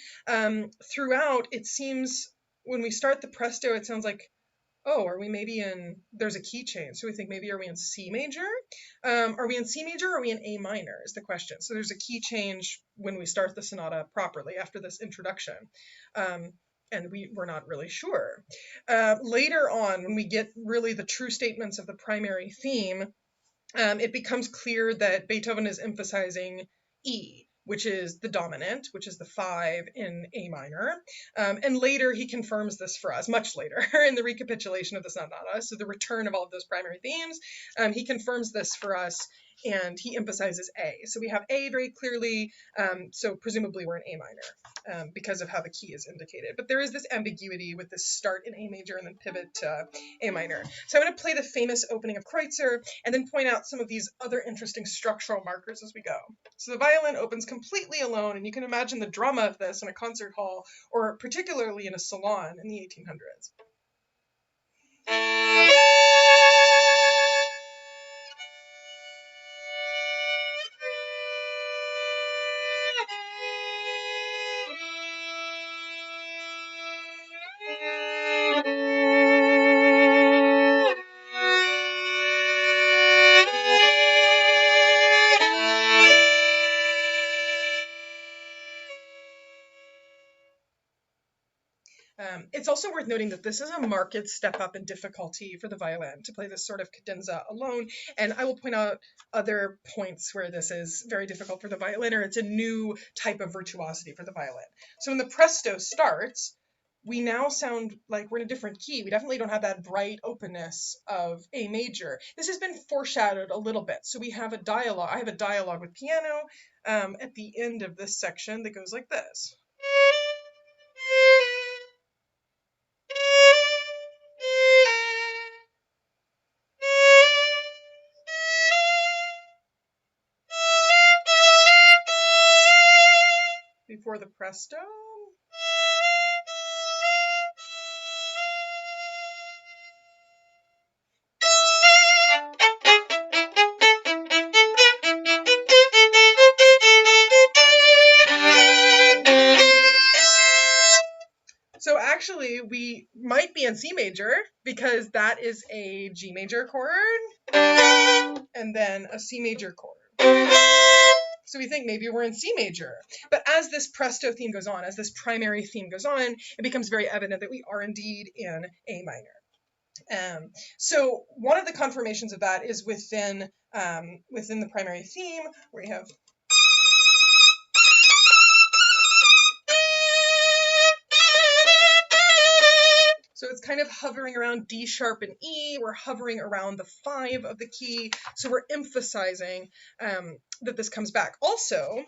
Throughout, it seems when we start the presto, it sounds like, oh, are we maybe in, there's a key change. So we think maybe, are we in C major? Are we in C major or are we in A minor is the question. So there's a key change when we start the sonata properly after this introduction. And we're not really sure. Later on, when we get really the true statements of the primary theme, it becomes clear that Beethoven is emphasizing E, which is the dominant, which is the 5 in A minor. And later he confirms this for us, much later in the recapitulation of the sonata, so the return of all of those primary themes. He confirms this for us and he emphasizes A. So we have A very clearly, so presumably we're in A minor because of how the key is indicated. But there is this ambiguity with this start in A major and then pivot to A minor. So I'm going to play the famous opening of Kreutzer and then point out some of these other interesting structural markers as we go. So the violin opens completely alone, and you can imagine the drama of this in a concert hall or particularly in a salon in the 1800s. It's also worth noting that this is a marked step up in difficulty for the violin to play this sort of cadenza alone, and I will point out other points where this is very difficult for the violin, or it's a new type of virtuosity for the violin. So when the presto starts, we now sound like we're in a different key. We definitely don't have that bright openness of A major. This has been foreshadowed a little bit. So we have a dialogue. I have a dialogue with piano at the end of this section that goes like this. Before the presto. So actually, we might be in C major because that is a G major chord and then a C major chord. So we think maybe we're in C major. But as this presto theme goes on, as this primary theme goes on, it becomes very evident that we are indeed in A minor. So one of the confirmations of that is within the primary theme, where you have so it's kind of hovering around D sharp and E. We're hovering around the 5 of the key. So we're emphasizing that this comes back. Also,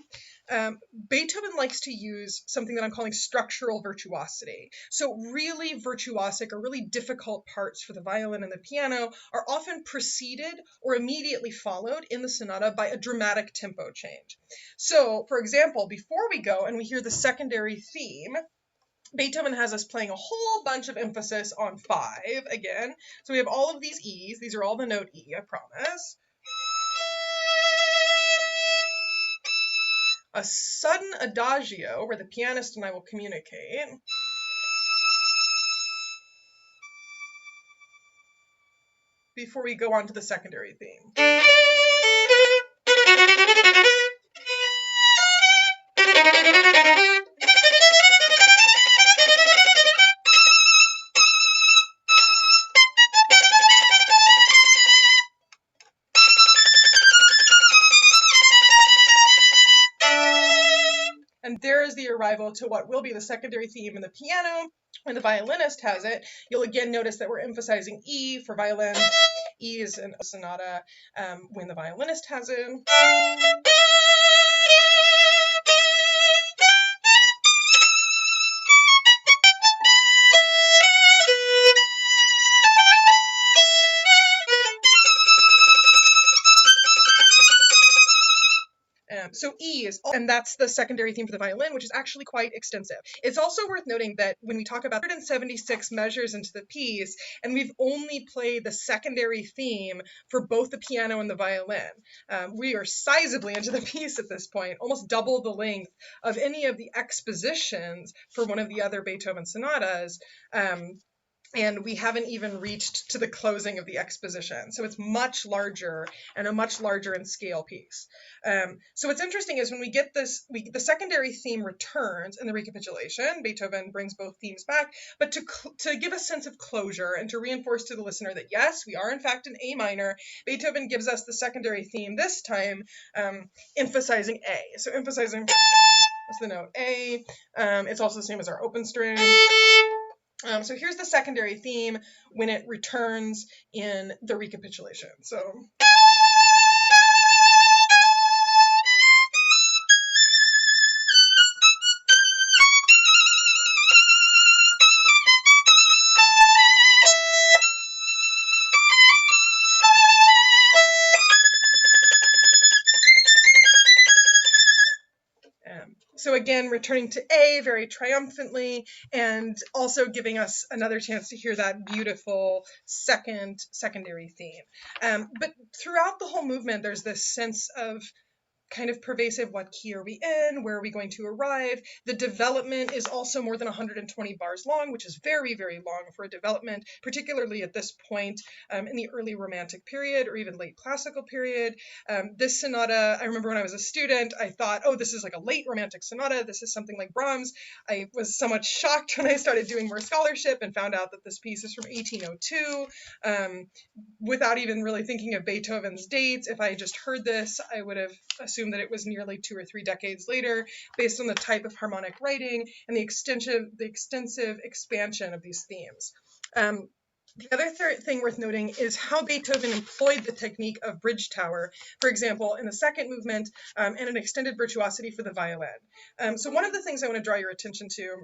Beethoven likes to use something that I'm calling structural virtuosity. So really virtuosic or really difficult parts for the violin and the piano are often preceded or immediately followed in the sonata by a dramatic tempo change. So, for example, before we go and we hear the secondary theme, Beethoven has us playing a whole bunch of emphasis on 5 again. So we have all of these E's. These are all the note E, I promise. A sudden adagio where the pianist and I will communicate. Before we go on to the secondary theme. ensures the arrival to what will be the secondary theme in the piano when the violinist has it. You'll again notice that we're emphasizing E for violin. E is in a sonata when the violinist has it. So E is, and that's the secondary theme for the violin, which is actually quite extensive. It's also worth noting that when we talk about 176 measures into the piece, and we've only played the secondary theme for both the piano and the violin, we are sizably into the piece at this point, almost double the length of any of the expositions for one of the other Beethoven sonatas. And we haven't even reached to the closing of the exposition. So it's much larger and a much larger in scale piece. So what's interesting is when we get this, the secondary theme returns in the recapitulation. Beethoven brings both themes back, but to give a sense of closure and to reinforce to the listener that yes, we are in fact in A minor, Beethoven gives us the secondary theme this time, emphasizing A. So emphasizing, what's the note? A. It's also the same as our open string. So here's the secondary theme when it returns in the recapitulation. So. So again, returning to A very triumphantly, and also giving us another chance to hear that beautiful secondary theme. But throughout the whole movement, there's this sense of kind of pervasive, what key are we in, where are we going to arrive. The development is also more than 120 bars long, which is very, very long for a development, particularly at this point in the early Romantic period or even late Classical period. This sonata, I remember when I was a student, I thought, oh, this is like a late Romantic sonata. This is something like Brahms. I was somewhat shocked when I started doing more scholarship and found out that this piece is from 1802. Without even really thinking of Beethoven's dates, if I had just heard this, I would have assumed that it was nearly 2 or 3 decades later, based on the type of harmonic writing and the extensive expansion of these themes. The other thing worth noting is how Beethoven employed the technique of bridge tower, for example, in the second movement, and an extended virtuosity for the violin. So one of the things I want to draw your attention to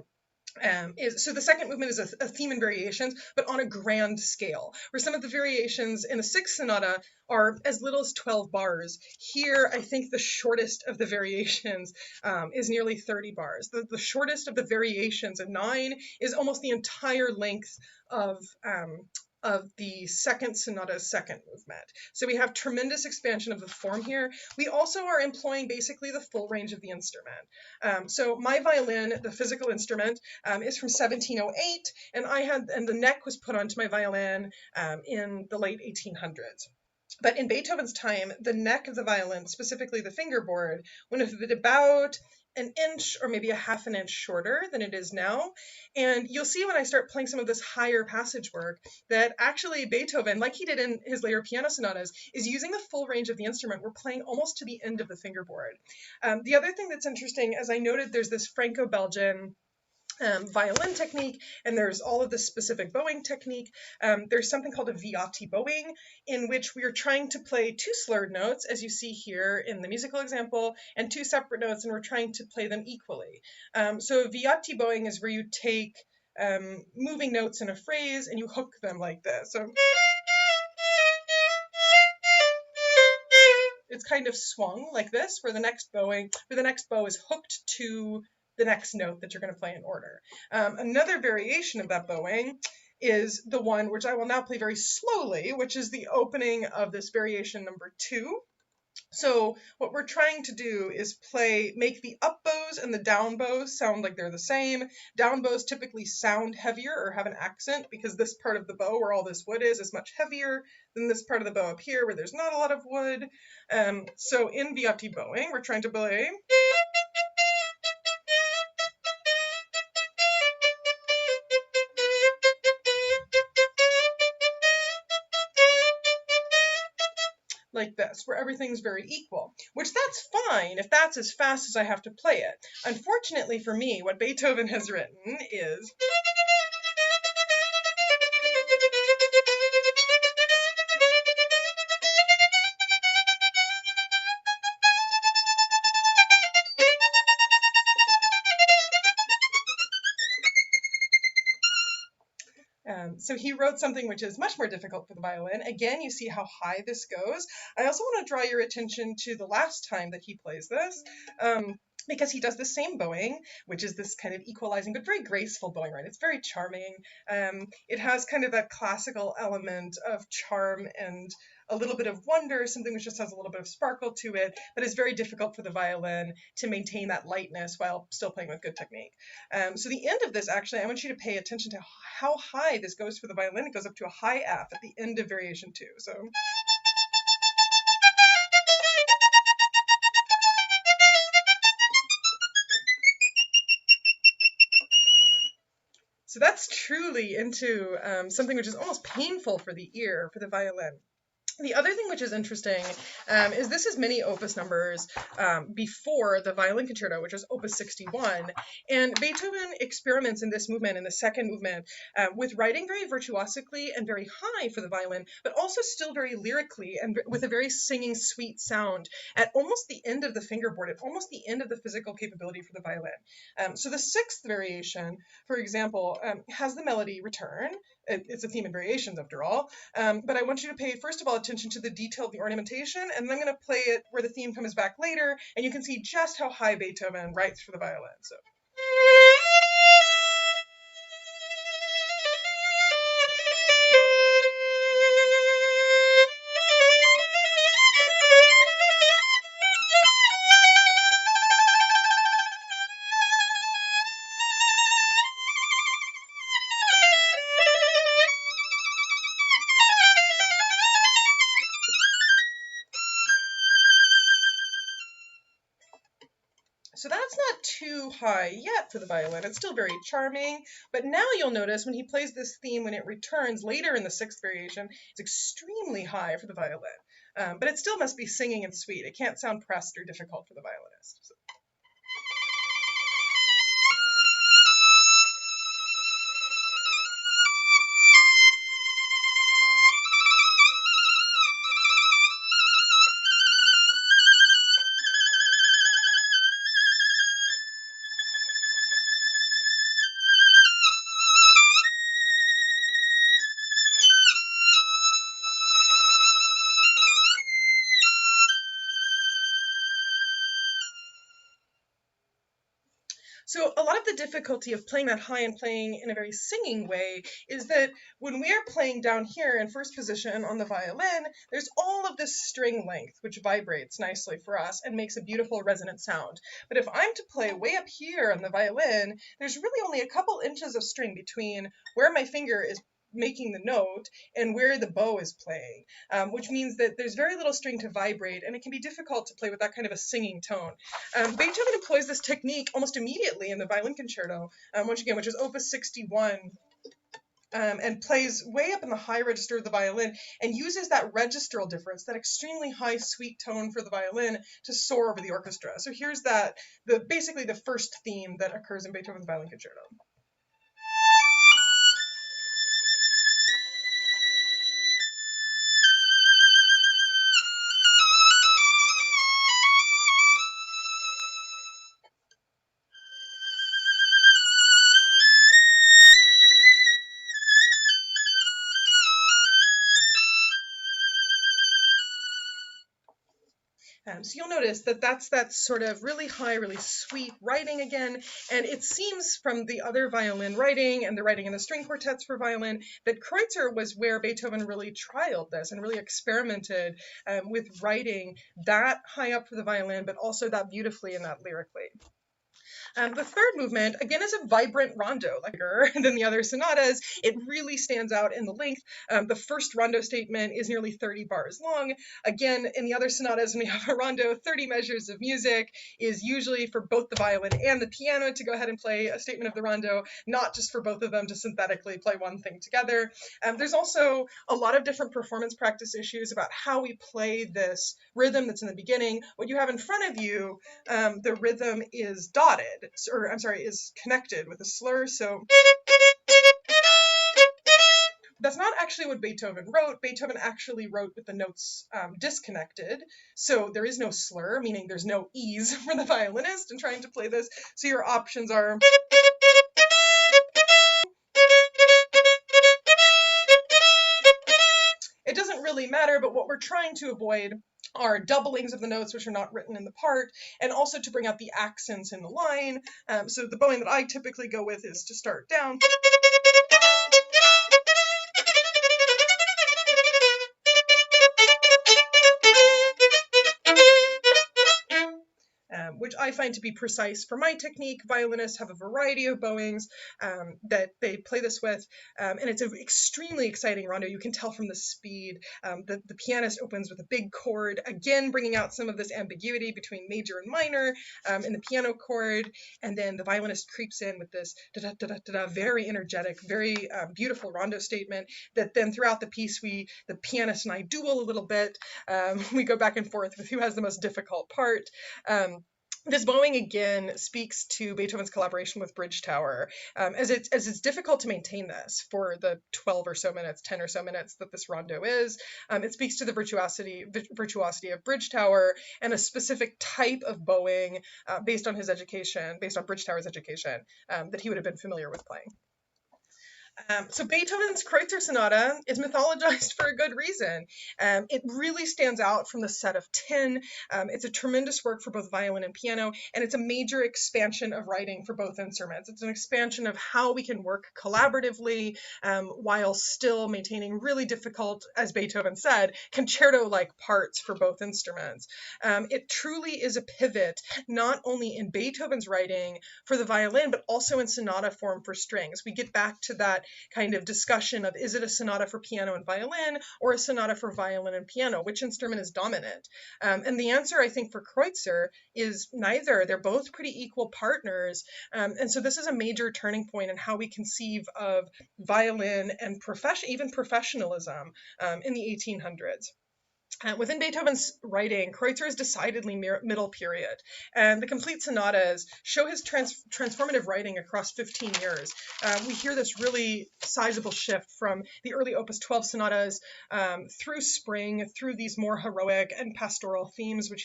so the second movement is a theme and variations, but on a grand scale, where some of the variations in the sixth sonata are as little as 12 bars. Here, I think the shortest of the variations is nearly 30 bars. The shortest of the variations at 9 is almost the entire length of the second sonata's second movement. So we have tremendous expansion of the form here. We also are employing basically the full range of the instrument. So my violin, the physical instrument, is from 1708, and the neck was put onto my violin in the late 1800s. But in Beethoven's time, the neck of the violin, specifically the fingerboard, would have been about an inch or maybe a half an inch shorter than it is now. And you'll see when I start playing some of this higher passage work that actually Beethoven, like he did in his later piano sonatas, is using the full range of the instrument. We're playing almost to the end of the fingerboard. The other thing that's interesting, as I noted, there's this Franco-Belgian violin technique, and there's all of this specific bowing technique. There's something called a Viotti bowing, in which we are trying to play 2 slurred notes, as you see here in the musical example, and 2 separate notes, and we're trying to play them equally. So Viotti bowing is where you take moving notes in a phrase and you hook them like this. So it's kind of swung like this, where the next bow is hooked to the next note that you're going to play in order. Another variation of that bowing is the one which I will now play very slowly, which is the opening of this variation number 2. So what we're trying to do is make the up bows and the down bows sound like they're the same. Down bows typically sound heavier or have an accent because this part of the bow where all this wood is much heavier than this part of the bow up here where there's not a lot of wood. So in Viotti bowing, we're trying to play like this, where everything's very equal, which that's fine if that's as fast as I have to play it. Unfortunately for me, what Beethoven has written is so he wrote something which is much more difficult for the violin. Again, you see how high this goes. I also want to draw your attention to the last time that he plays this. Because he does the same bowing, which is this kind of equalizing but very graceful bowing, right? It's very charming. It has kind of that classical element of charm and a little bit of wonder, something which just has a little bit of sparkle to it, but is very difficult for the violin to maintain that lightness while still playing with good technique. So the end of this, actually, I want you to pay attention to how high this goes for the violin. It goes up to a high F at the end of variation 2. So that's truly into something which is almost painful for the ear, for the violin. The other thing which is interesting is this is many opus numbers before the violin concerto, which is opus 61. And Beethoven experiments in this movement, in the second movement, with writing very virtuosically and very high for the violin, but also still very lyrically and with a very singing, sweet sound at almost the end of the fingerboard, at almost the end of the physical capability for the violin. So the sixth variation, for example, has the melody return. It's a theme in variations, after all. But I want you to pay, first of all, attention to the detail of the ornamentation, and then I'm going to play it where the theme comes back later, and you can see just how high Beethoven writes for the violin. So. So that's not too high yet for the violin. It's still very charming, but now you'll notice when he plays this theme, when it returns later in the sixth variation, it's extremely high for the violin. But it still must be singing and sweet. It can't sound pressed or difficult for the violinist. So. So a lot of the difficulty of playing that high and playing in a very singing way is that when we are playing down here in first position on the violin, there's all of this string length, which vibrates nicely for us and makes a beautiful resonant sound. But if I'm to play way up here on the violin, there's really only a couple inches of string between where my finger is making the note and where the bow is playing, which means that there's very little string to vibrate, and it can be difficult to play with that kind of a singing tone. Beethoven employs this technique almost immediately in the violin concerto, once again, which is opus 61, and plays way up in the high register of the violin and uses that registral difference, that extremely high sweet tone for the violin, to soar over the orchestra. So here's basically the first theme that occurs in Beethoven's violin concerto. So you'll notice that that's that sort of really high, really sweet writing again, and it seems from the other violin writing and the writing in the string quartets for violin that Kreutzer was where Beethoven really trialed this and really experimented with writing that high up for the violin, but also that beautifully and that lyrically. The third movement, again, is a vibrant rondo, like than the other sonatas. It really stands out in the length. The first rondo statement is nearly 30 bars long. Again, in the other sonatas, when we have a rondo, 30 measures of music is usually for both the violin and the piano to go ahead and play a statement of the rondo, not just for both of them to synthetically play one thing together. There's also a lot of different performance practice issues about how we play this rhythm that's in the beginning. What you have in front of you, the rhythm is dotted, or I'm sorry, is connected with a slur. So that's not actually what Beethoven wrote. Beethoven actually wrote with the notes disconnected. So there is no slur, meaning there's no ease for the violinist in trying to play this. So your options are it doesn't really matter, but what we're trying to avoid are doublings of the notes which are not written in the part, and also to bring out the accents in the line. So the bowing that I typically go with is to start down, which I find to be precise for my technique. Violinists have a variety of bowings that they play this with, and it's an extremely exciting rondo. You can tell from the speed. The pianist opens with a big chord, again bringing out some of this ambiguity between major and minor in the piano chord, and then the violinist creeps in with this da-da-da-da-da, very energetic, very beautiful rondo statement that then throughout the piece the pianist and I duel a little bit. We go back and forth with who has the most difficult part. This bowing again speaks to Beethoven's collaboration with Bridgetower, as it's difficult to maintain this for the 12 or so minutes, 10 or so minutes that this rondo is. It speaks to the virtuosity of Bridgetower and a specific type of bowing based on Bridgetower's education, that he would have been familiar with playing. So Beethoven's Kreutzer Sonata is mythologized for a good reason. It really stands out from the set of 10. It's a tremendous work for both violin and piano, and it's a major expansion of writing for both instruments. It's an expansion of how we can work collaboratively while still maintaining really difficult, as Beethoven said, concerto-like parts for both instruments. It truly is a pivot, not only in Beethoven's writing for the violin, but also in sonata form for strings. We get back to that kind of discussion of, is it a sonata for piano and violin or a sonata for violin and piano? Which instrument is dominant? And the answer, I think, for Kreutzer is neither. They're both pretty equal partners. And so this is a major turning point in how we conceive of violin and even professionalism in the 1800s. Within Beethoven's writing, Kreutzer is decidedly middle period, and the complete sonatas show his transformative writing across 15 years. We hear this really sizable shift from the early Opus 12 sonatas through Spring, through these more heroic and pastoral themes, which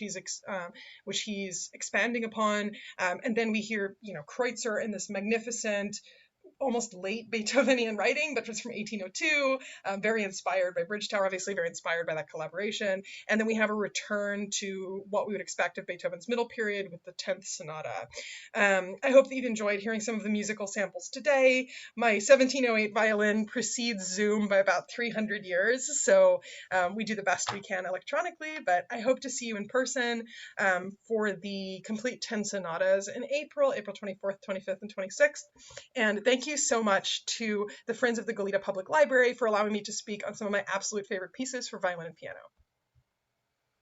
he's expanding upon, and then we hear, Kreutzer in this magnificent, almost late Beethovenian writing, but was from 1802, very inspired by Bridgetower, obviously very inspired by that collaboration. And then we have a return to what we would expect of Beethoven's middle period with the 10th sonata. I hope that you've enjoyed hearing some of the musical samples today. My 1708 violin precedes Zoom by about 300 years, so we do the best we can electronically, but I hope to see you in person for the complete 10 sonatas in April 24th, 25th, and 26th. And thank you so much to the Friends of the Goleta Public Library for allowing me to speak on some of my absolute favorite pieces for violin and piano.